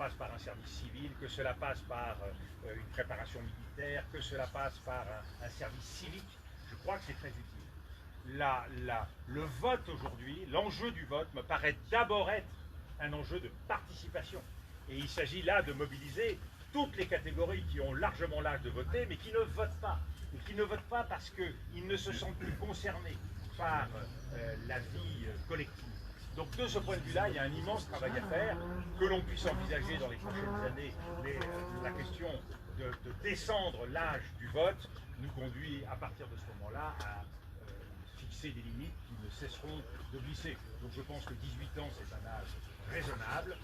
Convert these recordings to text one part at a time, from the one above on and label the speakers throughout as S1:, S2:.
S1: passe par un service civil, que cela passe par une préparation militaire, que cela passe par un service civique. Je crois que c'est très utile. Le vote aujourd'hui, l'enjeu du vote me paraît d'abord être un enjeu de participation. Et il s'agit là de mobiliser toutes les catégories qui ont largement l'âge de voter, mais qui ne votent pas. Et qui ne votent pas parce qu'ils ne se sentent plus concernés par la vie collective. Donc de ce point de vue-là, il y a un immense travail à faire, que l'on puisse envisager dans les prochaines années. La question de descendre l'âge du vote nous conduit à partir de ce moment-là à fixer des limites qui ne cesseront de glisser. Donc je pense que 18 ans c'est un âge raisonnable,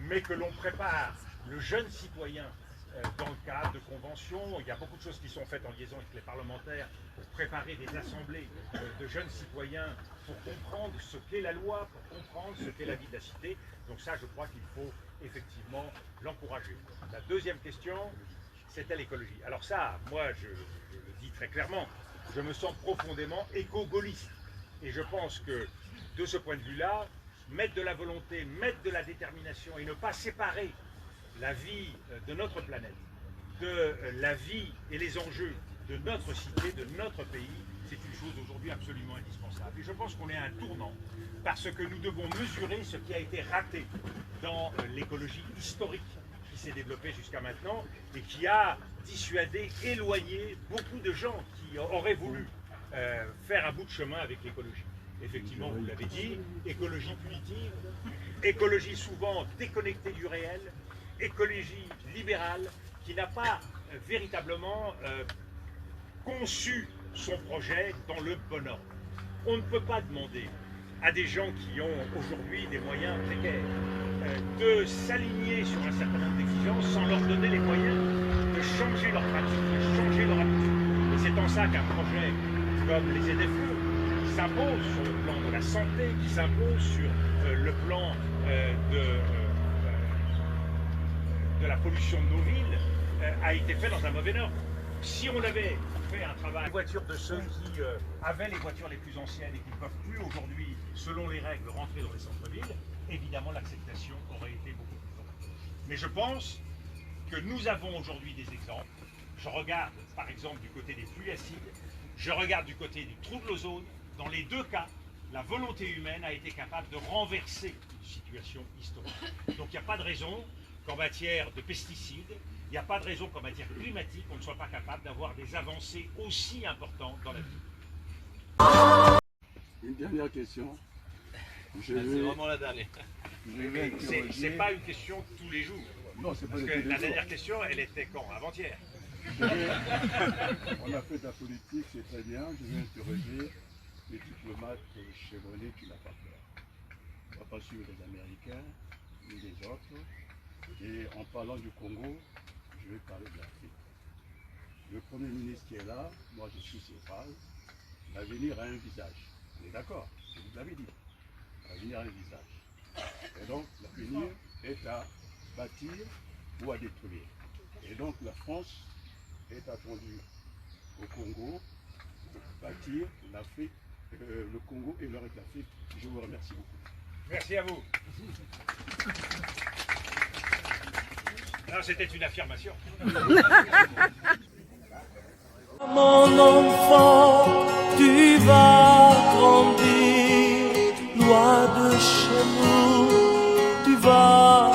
S1: mais que l'on prépare le jeune citoyen dans le cadre de conventions. Il y a beaucoup de choses qui sont faites en liaison avec les parlementaires pour préparer des assemblées de jeunes citoyens pour comprendre ce qu'est la loi, pour comprendre ce qu'est la vie de la cité. Donc ça, je crois qu'il faut effectivement l'encourager. La deuxième question, c'était l'écologie. Alors ça, moi, je le dis très clairement, je me sens profondément éco-gaulliste. Et je pense que, de ce point de vue-là, mettre de la volonté, mettre de la détermination et ne pas séparer la vie de notre planète, de la vie et les enjeux de notre cité, de notre pays, c'est une chose aujourd'hui absolument indispensable. Et je pense qu'on est à un tournant, parce que nous devons mesurer ce qui a été raté dans l'écologie historique qui s'est développée jusqu'à maintenant et qui a dissuadé, éloigné beaucoup de gens qui auraient voulu faire un bout de chemin avec l'écologie. Effectivement, vous l'avez dit, écologie punitive, écologie souvent déconnectée du réel, écologie libérale qui n'a pas véritablement conçu son projet dans le bon ordre. On ne peut pas demander à des gens qui ont aujourd'hui des moyens précaires de s'aligner sur un certain nombre d'exigences sans leur donner les moyens de changer leur pratique, de changer leur habitude. Et c'est en ça qu'un projet comme les ZFE, qui s'impose sur le plan de la santé, qui s'impose sur le plan de la pollution de nos villes, a été fait dans un mauvais ordre. Si on avait fait un travail, les voitures de ceux qui avaient les voitures les plus anciennes et qui ne peuvent plus aujourd'hui, selon les règles, rentrer dans les centres-villes, évidemment l'acceptation aurait été beaucoup plus forte. Mais je pense que nous avons aujourd'hui des exemples. Je regarde par exemple du côté des pluies acides, je regarde du côté du trou de l'ozone. Dans les deux cas, la volonté humaine a été capable de renverser une situation historique. Donc il n'y a pas de raison qu'en matière de pesticides, il n'y a pas de raison qu'en matière climatique, on ne soit pas capable d'avoir des avancées aussi importantes dans la vie.
S2: Une dernière question.
S3: C'est vraiment la dernière.
S1: C'est pas une question de tous les jours.
S2: Non, c'est pas
S1: Parce que la dernière question, elle était quand? Avant-hier.
S2: On a fait de la politique, c'est très bien. Je vais interroger les diplomates chevronnés qui n'ont pas peur. On ne va pas suivre les Américains ni les autres. Et en parlant du Congo, je vais parler de l'Afrique. Le Premier ministre qui est là, moi je suis ses phases, l'avenir a un visage. On est d'accord, vous l'avez dit. L'avenir a un visage. Et donc l'avenir est à bâtir ou à détruire. Et donc la France est attendue au Congo pour bâtir l'Afrique, le Congo et le reste de l'Afrique. Je vous remercie beaucoup.
S1: Merci à vous. C'était une affirmation.
S4: Mon enfant, tu vas grandir, loin de chez nous, tu vas